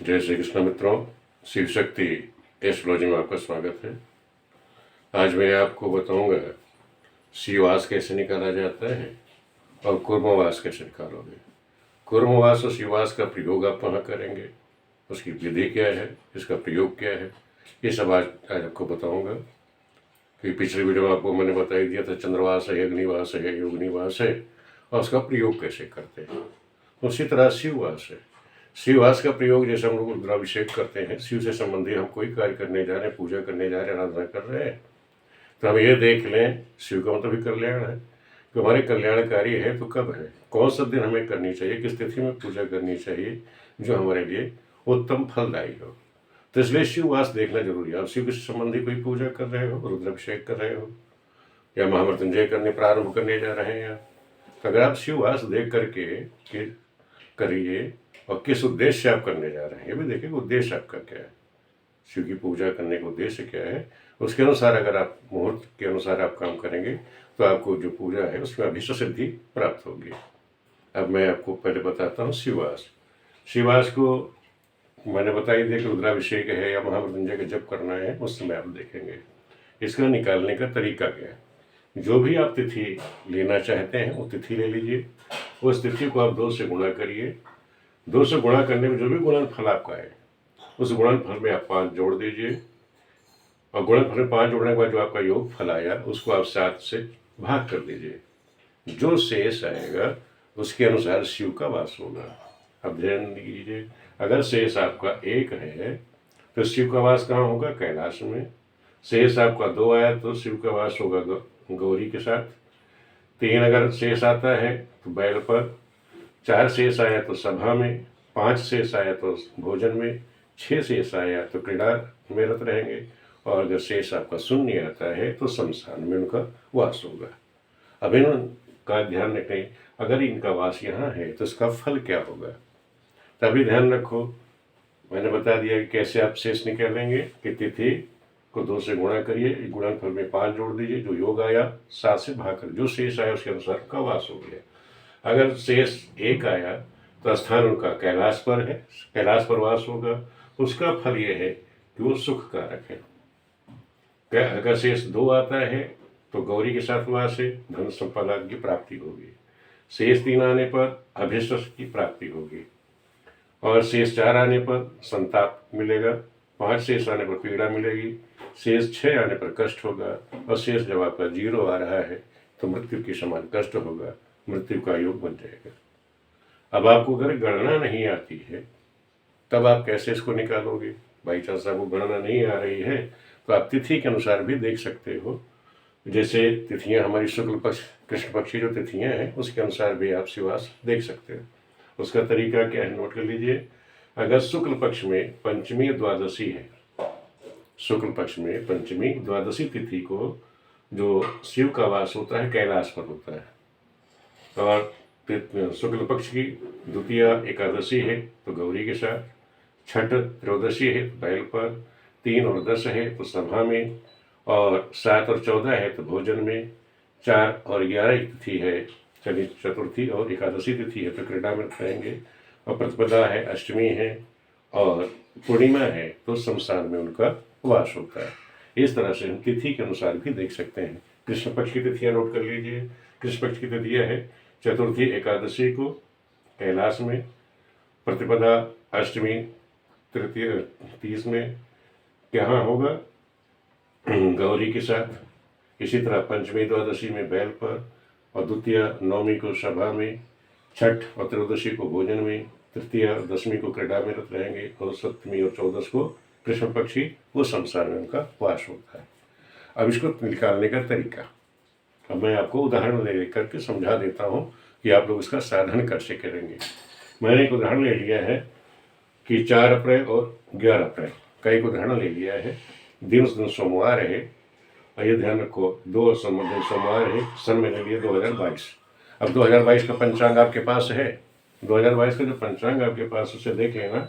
जय श्री कृष्ण मित्रों, शिव शक्ति एस्ट्रोलॉजी में आपका स्वागत है। आज मैं आपको बताऊंगा शिववास कैसे निकाला जाता है और कूर्मवास कैसे निकालोगे। कूर्मवास और शिववास का प्रयोग आप कहाँ करेंगे, उसकी विधि क्या है, इसका प्रयोग क्या है, ये सब आज आपको बताऊंगा। कि पिछली वीडियो में आपको मैंने बता ही दिया था, चंद्रवास है, अग्निवास है, योगनिवास है और उसका प्रयोग कैसे करते हैं। उसी तरह शिववास है। शिववास का प्रयोग जैसे हम लोग रुद्राभिषेक करते हैं, शिव से संबंधी हम कोई कार्य करने जा रहे हैं, पूजा करने जा रहे हैं, आराधना कर रहे हैं, तो हम ये देख लें शिव का मतलब भी कल्याण है कि हमारे कल्याणकारी है तो कब है, कौन सा दिन हमें करनी चाहिए, किस तिथि में पूजा करनी चाहिए जो हमारे लिए उत्तम फलदायी हो। तो इसलिए शिववास देखना जरूरी है। आप शिव के संबंधी कोई पूजा कर रहे हो, रुद्राभिषेक कर रहे हो या महामृत्युंजय करने प्रारंभ करने जा रहे हैं, तो अगर आप शिववास देख करके करिए और किस उद्देश्य से आप करने जा रहे हैं ये भी देखिए, उद्देश्य आपका क्या है, शिव की पूजा करने का उद्देश्य क्या है। उसके अनुसार अगर आप मुहूर्त के अनुसार आप काम करेंगे तो आपको जो पूजा है उसमें अभीष्ट सिद्धि प्राप्त होगी। अब मैं आपको पहले बताता हूँ शिववास। शिववास को मैंने बता ही दिया कि रुद्राभिषेक है या महामृत्युंजय का जप करना है, उस समय आप देखेंगे। इसका निकालने का तरीका क्या है, जो भी आप तिथि लेना चाहते हैं वो तिथि ले लीजिए, उस तिथि को आप 2 से गुणा करिए, 2 से गुणा करने में जो भी गुणनफल आपका है उस गुणनफल में आप 5 जोड़ दीजिए और गुणनफल में 5 जोड़ने के बाद जो आपका योग फल आया उसको आप 7 से भाग कर दीजिए। जो शेष आएगा उसके अनुसार शिव का वास होगा। अब ध्यान दीजिए, अगर शेष आपका 1 है तो शिव का वास कहाँ होगा, कैलाश में। शेष आपका 2 आया तो शिव का वास होगा गौरी के साथ। 3 अगर शेष आता है तो बैल पर, 4 शेष आया तो सभा में, 5 शेष आया तो भोजन में, 6 शेष आया तो क्रीड़ा में रत रहेंगे और अगर शेष आपका शून्य आता है तो शमशान में उनका वास होगा। अब इनका ध्यान रखें, अगर इनका वास यहाँ है तो इसका फल क्या होगा, तभी ध्यान रखो। मैंने बता दिया कि कैसे आप शेष निकालेंगे कि तिथि को 2 से गुणा करिए, गुणनफल में 5 जोड़ दीजिए, जो योग आया 7 से भाग कर, जो शेष आया उसके अनुसार का वास हो गया। अगर शेष 1 आया तो स्थान उनका कैलाश पर है, कैलाश पर वास होगा। उसका फल यह है कि वो सुख कारक है। अगर शेष 2 आता है तो गौरी के साथ वास है, धन संपदा की प्राप्ति होगी। शेष 3 आने पर अभिष्ट की प्राप्ति होगी और शेष 4 आने पर संताप मिलेगा, 5 शेष आने पर पीड़ा मिलेगी, शेष 6 आने पर कष्ट होगा और शेष जब आपका 0 आ रहा है तो मृत्यु के समान कष्ट होगा, मृत्यु का योग बन जाएगा। अब आपको अगर गणना नहीं आती है तब आप कैसे इसको निकालोगे। बाई चांस आपको गणना नहीं आ रही है तो आप तिथि के अनुसार भी देख सकते हो। जैसे तिथियां हमारी शुक्ल पक्ष कृष्ण पक्षी जो तिथियां हैं उसके अनुसार भी आप शिववास देख सकते हो। उसका तरीका क्या है, नोट कर लीजिए। अगर शुक्ल पक्ष में पंचमी द्वादशी है, शुक्ल पक्ष में पंचमी द्वादशी तिथि को जो शिव का वास होता है कैलाश पर होता है और शुक्ल पक्ष की द्वितीय एकादशी है तो गौरी के साथ, छठ त्रयोदशी है तो बैल पर, 3 और 10 है तो सभा में और 7 और 14 है तो भोजन में, 4 और 11 तिथि है शनि चतुर्थी और एकादशी तिथि है तो क्रीड़ा में रहेंगे और प्रतिपदा है, अष्टमी है और पूर्णिमा है तो शमशान में उनका वास होता है। इस तरह से हम तिथि के अनुसार भी देख सकते हैं। कृष्ण पक्ष की तिथियां नोट कर लीजिए। कृष्ण पक्ष की तिथियां है चतुर्थी एकादशी को कैलाश में, प्रतिपदा अष्टमी तृतीय 30 में यहाँ होगा गौरी के साथ। इसी तरह पंचमी द्वादशी में बैल पर और द्वितीय नवमी को सभा में, छठ और त्रयोदशी को भोजन में, तृतीय और दशमी को क्रीड़ा में रत रहेंगे और सप्तमी और 14 को कृष्ण पक्षी वो शमशान में उनका वास होता है। अब इसको निकालने का तरीका अब मैं आपको उदाहरण ले लेकर के समझा देता हूँ कि आप लोग इसका साधन कैसे करेंगे। मैंने एक उदाहरण ले लिया है कि 4 अप्रैल और 11 अप्रैल का एक उदाहरण ले लिया है। दिन सोमवार है और ये ध्यान रखो 2 सोमवार है, सन में ले लिया 2022। अब 2022 का पंचांग आपके पास है, 2022 का जो पंचांग आपके पास उसे देख लेना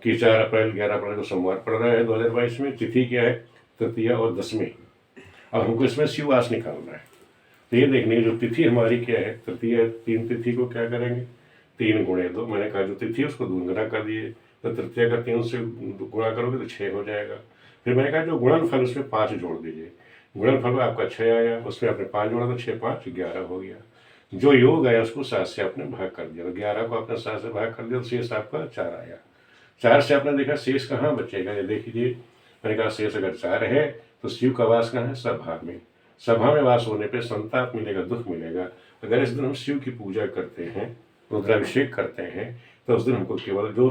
कि 4 अप्रैल 11 अप्रैल को सोमवार पड़ रहा है 2022 में। तिथि क्या है, तृतीय और दशमी। अब हमको इसमें शिववास निकालना है तो ये देखने जो तिथि हमारी क्या है, तृतीय 3 तिथि को क्या करेंगे 3 गुणे 2, मैंने कहा जो तिथि उसको 2 गुना कर दिए तो तृतीया का 3 से गुणा करोगे तो 6 हो जाएगा। फिर मैंने कहा जो गुणनफल उसमें 5 जोड़ दीजिए। गुणनफल में आपका 6 आया, उसमें आपने 5 जोड़ा तो 6 5 11 हो गया। जो योग आया उसको 7 से आपने भाग कर दिया, तो 11 को आपने 7 से भाग कर दिया तो शेष आपका 4 आया। 4 से आपने देखा शेष कहाँ बचेगा, ये देखिए मैंने कहा शेष अगर 4 है तो शिव का वास कहाँ है, सभा में। सभा में वास होने पे संताप मिलेगा, दुख मिलेगा। अगर इस दिन हम शिव की पूजा करते हैं, रुद्राभिषेक करते हैं, तो उस दिन हमको केवल जो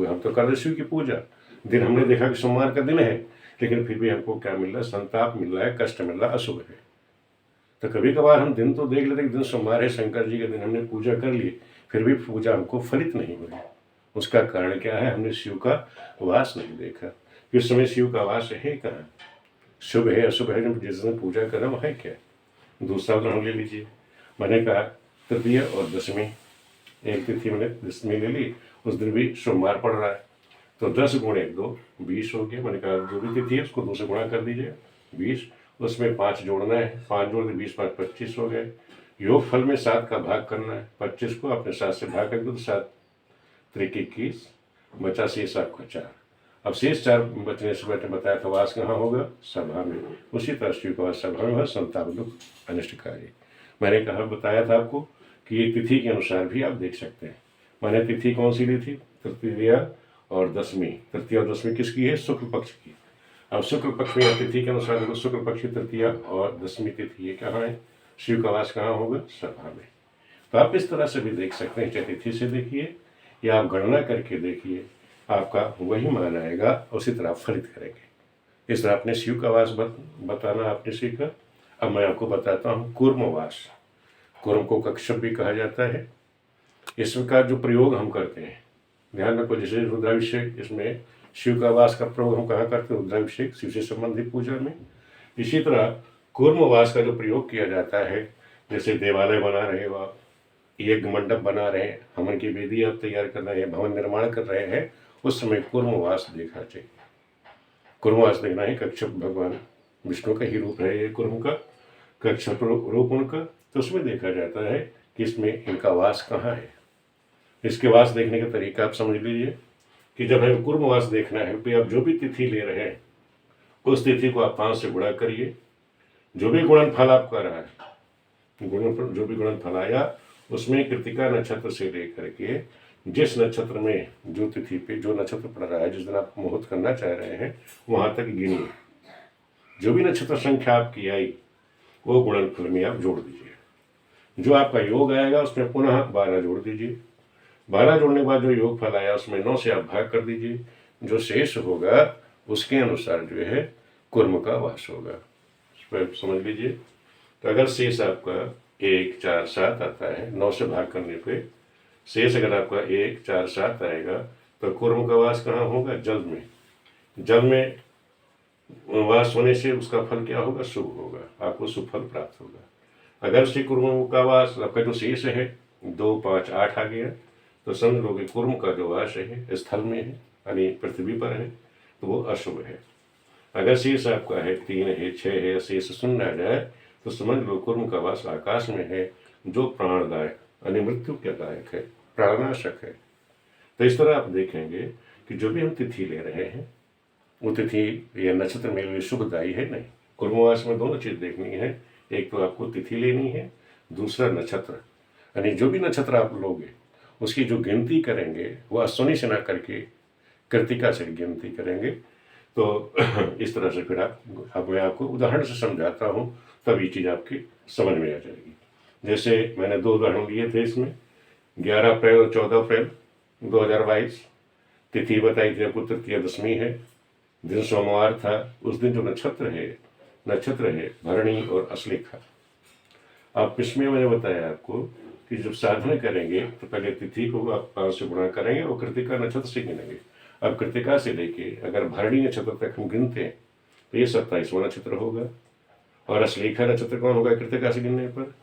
हम तो कर रहे शिव की पूजा, दिन हमने देखा कि सोमवार का दिन है, लेकिन फिर भी हमको क्या मिल रहा है, संताप मिल रहा है, कष्ट मिल रहा है, अशुभ है। तो कभी कभार हम दिन तो देख लेते कि दिन सोमवार है, शंकर जी के दिन हमने पूजा कर ली, फिर भी पूजा हमको फलित नहीं हुई। उसका कारण क्या है, हमने शिव का वास नहीं देखा। इस समय शिव का वास है कहाँ, शुभ है अशुभ है, जब जिस दिन पूजा करें वो है क्या। दूसरा उदाहरण ले लीजिए, मैंने कहा तृतीय और दशमी, एक तिथि मैंने दशमी ले ली, उस दिन भी सोमवार पड़ रहा है, तो 10 गुणे 2 20 हो गया। मैंने कहा जो भी तिथि है उसको 2 से गुणा कर दीजिए 20, उसमें 5 जोड़ना है, 5 जोड़ 20 5 25 हो गए। योग फल में 7 का भाग करना है, 25 को आपने 7 से भाग कर दो तो 7 त्रिक 21, बचा शेष आपका 4। अब शेष 4 बचने से मैंने बताया था वास कहाँ होगा, सभा में। उसी तरह शिव का वास सभा में है, संताप दुख अनिष्टकारी। मैंने कहा बताया था आपको कि ये तिथि के अनुसार भी आप देख सकते हैं। मैंने तिथि कौन सी ली थी, तृतीया और दशमी। तृतीया और दशमी किसकी है, शुक्ल पक्ष की। अब शुक्ल पक्ष में तिथि के अनुसार देखो, शुक्ल पक्ष की तृतीया और दशमी तिथि ये कहाँ है, शिव का वास कहाँ होगा, सभा में। तो आप इस तरह से भी देख सकते हैं, चाहे तिथि से देखिए या आप गणना करके देखिए, आपका वही मान आएगा, उसी तरह आप फलित करेंगे। इस तरह आपने शिव का वास बताना आपने सीखा। अब मैं आपको बताता हूँ कूर्मवास। कूर्म को कक्षप भी कहा जाता है। इसका जो प्रयोग हम करते हैं, ध्यान रखो, जैसे रुद्राभिषेक, इसमें शिव का वास का प्रयोग हम कहाँ करते हैं, रुद्राभिषेक शिव से संबंधित पूजा में। इसी तरह कूर्मवास का जो प्रयोग किया जाता है, जैसे देवालय बना रहे हो आप, यज्ञ मंडप बना रहे हैं, हवन की वेदी आप तैयार कर रहे हैं, भवन निर्माण कर रहे हैं, उस समय कूर्मवास देखना चाहिए। कूर्मवास देखना है, कक्षप भगवान विष्णु का ही रूप है ये कूर्म का, कक्षप रूप उनका, तो उसमें देखा जाता है कि इसमें इनका वास कहाँ है। इसके वास देखने का तरीका आप समझ लीजिए कि जब हमें कूर्मवास देखना है तो आप जो भी तिथि ले रहे हैं उस तिथि को आप 5 से गुणा करिए। जो भी गुणनफल आपका रहा है, जो भी गुणनफल आया उसमें कृतिका नक्षत्र से लेकर के जिस नक्षत्र में जो तिथि पे जो नक्षत्र पड़ रहा है, जिस दिन आप मुहूर्त करना चाह रहे हैं वहां तक गिनिए। जो भी नक्षत्र संख्या आपकी आई वो गुणनफल में आप जोड़ दीजिए। जो आपका योग आएगा उसमें पुनः 12 जोड़ दीजिए। 12 जोड़ने के बाद जो योग फल आया उसमें 9 से आप भाग कर दीजिए। जो शेष होगा उसके अनुसार जो है कूर्म का वास होगा। समझ लीजिए। तो अगर शेष आपका 1 4 7 आता है, 9 से भाग करने पे शेष अगर आपका 1 4 7 आएगा तो कूर्म का वास कहाँ होगा, जल में। जल में वास होने से उसका फल क्या होगा, शुभ होगा, आपको शुभ फल प्राप्त होगा। अगर से कूर्म का वास आपका जो शेष है 2 5 8 आ गया तो समझ लो कि कूर्म का जो वास है स्थल में है, यानी पृथ्वी पर है, तो वो अशुभ है। अगर शेष आपका है 3 है 6 है, शेष शून्य आ जाए तो समझ लो कूर्म का वास आकाश में है, जो प्राणदायक यानी मृत्यु के दायक है, प्राणनाशक है। तो इस तरह आप देखेंगे कि जो भी हम तिथि ले रहे हैं वो तिथि या नक्षत्र मेरे लिए शुभदायी है नहीं। कूर्मवास में दोनों चीज देखनी है, एक तो आपको तिथि लेनी है, दूसरा नक्षत्र। यानी जो भी नक्षत्र आप लोगे उसकी जो गिनती करेंगे वो अश्विनी से ना करके कृतिका से गिनती करेंगे। तो इस तरह से फिर अब मैं आपको उदाहरण से समझाता हूँ, तब ये चीज़ आपकी समझ में आ जाएगी। जैसे मैंने 2 उदाहरण दिए थे इसमें, 11 अप्रैल और 14 अप्रैल 2022। तिथि बताई थी आपको तृतीया दशमी है, दिन सोमवार था। उस दिन जो नक्षत्र है भरणी और अश्लेखा। अब इसमें मैंने बताया आपको कि जब साधना करेंगे तो पहले तिथि को आप 5 से गुणा करेंगे और कृतिका नक्षत्र से गिनेंगे। अब कृतिका से लेके अगर भरणी नक्षत्र तक हम गिनते हैं तो ये 27वां नक्षत्र होगा। और अश्लेखा नक्षत्र कौन होगा कृतिका से गिनने पर,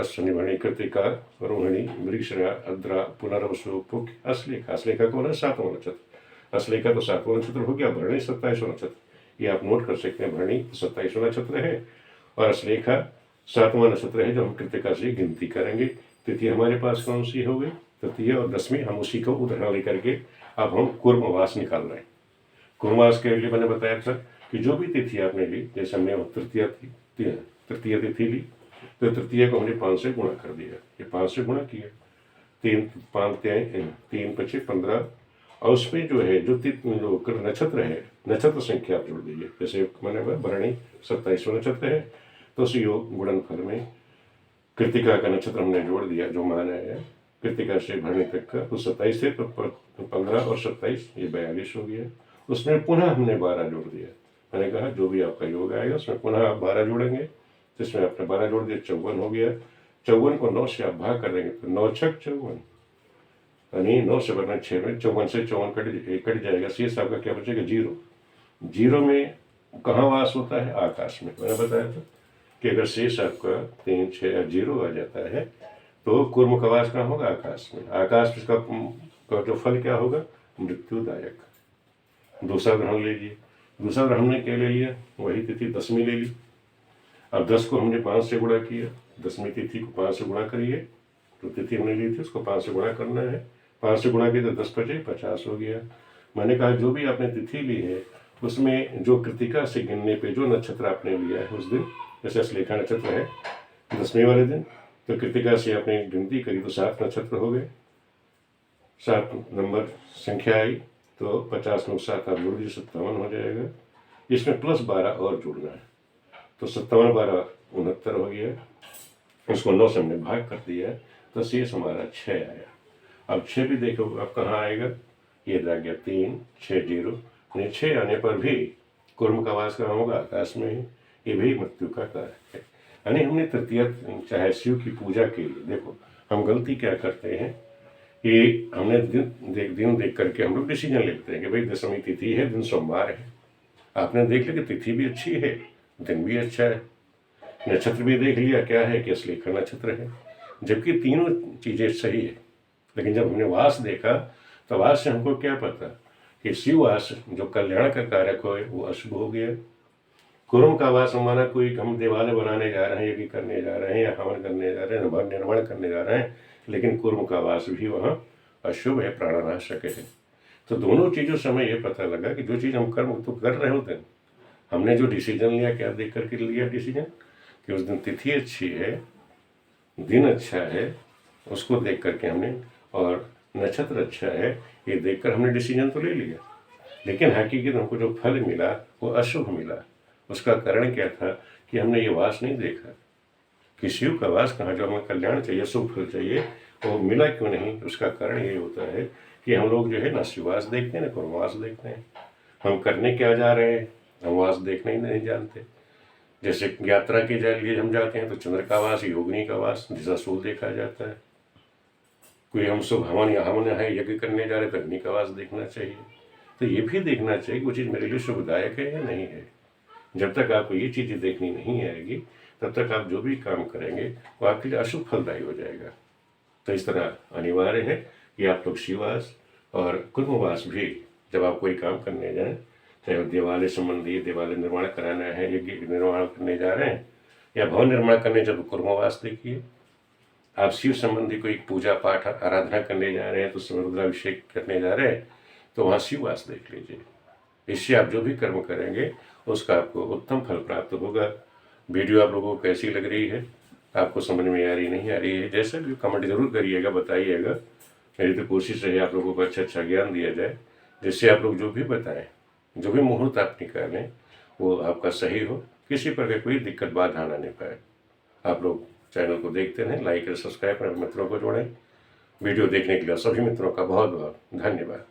शनि भरणी कृतिका रोहिणी मृगशिरा अद्रा पुनर्वसु पुख्य अश्लेखा। अश्लेखा कौन है, 7वां नक्षत्र। अश्लेखा तो 7वां नक्षत्र हो गया, भरणी 27वां नक्षत्र। ये आप नोट कर सकते हैं, भरणी 27वां नक्षत्र है और अश्लेखा 7वां नक्षत्र है जो हम कृतिका से गिनती करेंगे। तिथि हमारे पास कौन सी हो गई, तृतीय और दशमी। हम उसी को उदाहरण लेकर के अब हम कूर्मवास निकाल रहे हैं। कूर्मवास के लिए मैंने बताया था कि जो भी तिथि आपने ली, जैसे हमने तृतीय तिथि ली, तो तृतीय को हमने 5 से गुणा कर दिया, ये 5 से गुणा किया, 3 5 15, और उसमें जो है जो नक्षत्र है, नक्षत्र संख्या आप जोड़ दीजिए। जैसे मैंने भरणी 27वां नक्षत्र है, तो उस योग गुणनफल में कृतिका का नक्षत्र हमने जोड़ दिया, जो माना है कृतिका से भरणी तक का, तो 27 से तो 15 और 27 ये 42 हो गया। उसमें पुनः हमने 12 जोड़ दिया। मैंने कहा जो भी आपका योग आएगा उसमें पुनः आप 12 जोड़ेंगे, तो इसमें आपने 12 जोड़ दिया, 54 हो गया। 54 को 9 से आप भाग कर देंगे, तो 9 छक 54, यानी 9 से बढ़ना 6 में 54 से 54 कट जाएगा, शेष आपका क्या बचेगा? 0। 0 में कहाँ वास होता है? आकाश में। मैंने बताया था कि अगर शेष आपका 3 6 या 0 आ जाता है तो कूर्म का वास कहाँ होगा? आकाश में। आकाश का जो फल क्या होगा? मृत्युदायक। दूसरा ग्रहण ले लिए। दूसरा ग्रहण ने क्या ले लिया? वही तिथि 10वीं ले ली। अब 10 को हमने 5 से गुणा किया, 10वीं तिथि को 5 से गुणा करिए, तो तिथि हमने ली थी उसको 5 से गुणा करना है। 5 से गुणा किया तो 10 5 50 हो गया। मैंने कहा जो भी आपने तिथि ली है उसमें जो कृतिका से गिनने पे जो नक्षत्र आपने लिया है उस दिन, जैसे श्लेखा नक्षत्र है 10वें वाले दिन, तो कृतिका से आपने गिनती करी तो 7 नक्षत्र हो गए, 7 नंबर संख्या आई, तो 50 में 7 आप जोड़ दीजिए, 57 हो जाएगा। इसमें प्लस 12 और जोड़ना है, तो 57 12 69 हो गया। उसको 9 से हमने भाग कर दिया, तो शेष हमारा 6 आया। अब 6 भी देखो अब कहाँ आएगा? ये रह गया 3 6 0, 6 आने पर भी कूर्म का वास कहाँ होगा? आकाश में ही। ये भी मृत्यु का कारक है। यानी हमने तृतीय चाहे शिव की पूजा के लिए, देखो हम गलती क्या करते हैं कि हमने दिन देख करके हम लोग डिसीजन लेते हैं कि भाई 10वीं तिथि है, दिन सोमवार है। आपने देख लिया कि तिथि भी अच्छी है, दिन भी अच्छा है, नक्षत्र भी देख लिया क्या है कि श्लेखा नक्षत्र है, जबकि तीनों चीज़ें सही है। लेकिन जब हमने वास देखा तो वास से हमको क्या पता कि शिव वास जो कल्याण का कारक हो वो अशुभ हो गया। कुर्म का वास माना कोई हम देवालय बनाने जा रहे हैं, यज्ञ करने जा रहे हैं, या हवन करने जा रहे हैं, भवन निर्माण करने जा रहे हैं, लेकिन कुर्म का वास भी वहाँ अशुभ है, प्राणनाशक है। तो दोनों चीज़ों से हमें ये पता लगा कि जो चीज़ हम कर्म तो कर रहे होते हैं, हमने जो डिसीजन लिया, क्या देख करके लिया डिसीजन कि उस दिन तिथि अच्छी है, दिन अच्छा है, उसको देख करके हमने, और नक्षत्र अच्छा है, ये देखकर हमने डिसीजन तो ले लिया, लेकिन हकीकत हमको जो फल मिला वो अशुभ मिला। उसका कारण क्या था कि हमने ये वास नहीं देखा कि शिव का वास कहाँ, जो हमें कल्याण चाहिए, शुभ फल चाहिए, वो मिला क्यों नहीं? उसका कारण ये होता है कि हम लोग जो है ना शिववास देखते हैं ना कुर्मवास देखते हैं। हम करने क्या जा रहे हैं, हम वास देखना ही नहीं जानते। जैसे यात्रा के लिए हम जाते हैं तो चंद्र का वास, योगिनी का वास, दिशाशूल देखा जाता है। कोई हम शुभ हवन है, यज्ञ करने जा रहे हैं तो अग्नि का वास देखना चाहिए। तो ये भी देखना चाहिए कि वो चीज़ मेरे लिए शुभदायक है या नहीं है। जब तक आपको ये चीज़ें देखनी नहीं आएगी तब तक आप जो भी काम करेंगे वो आपके लिए अशुभ फलदायी हो जाएगा। तो इस तरह अनिवार्य है कि आप लोग शिववास और कुर्मवास भी जब आप कोई काम करने जाएं, चाहे देवालय संबंधी देवालय निर्माण कराना है, यज्ञ निर्माण करने जा रहे हैं, या भवन निर्माण करने, जब कुर्मवास देखिए। आप शिव संबंधी कोई पूजा पाठ आराधना करने जा रहे हैं, तो रुद्राभिषेक करने जा रहे हैं, तो वहाँ शिववास देख लीजिए। इससे आप जो भी कर्म करेंगे उसका आपको उत्तम फल प्राप्त होगा। वीडियो आप लोगों को कैसी लग रही है, आपको समझ में आ रही नहीं आ रही है, जैसे भी कमेंट जरूर करिएगा, बताइएगा। मेरी तो कोशिश है आप लोगों को अच्छा ज्ञान दिया जाए, जिससे आप लोग जो भी बताएं, जो भी मुहूर्त आप निकालें वो आपका सही हो, किसी प्रकार कोई दिक्कत बाधा ना नहीं पाए। आप लोग चैनल को देखते रहें, लाइक और सब्सक्राइब कर मित्रों को जोड़ें। वीडियो देखने के लिए सभी मित्रों का बहुत बहुत धन्यवाद।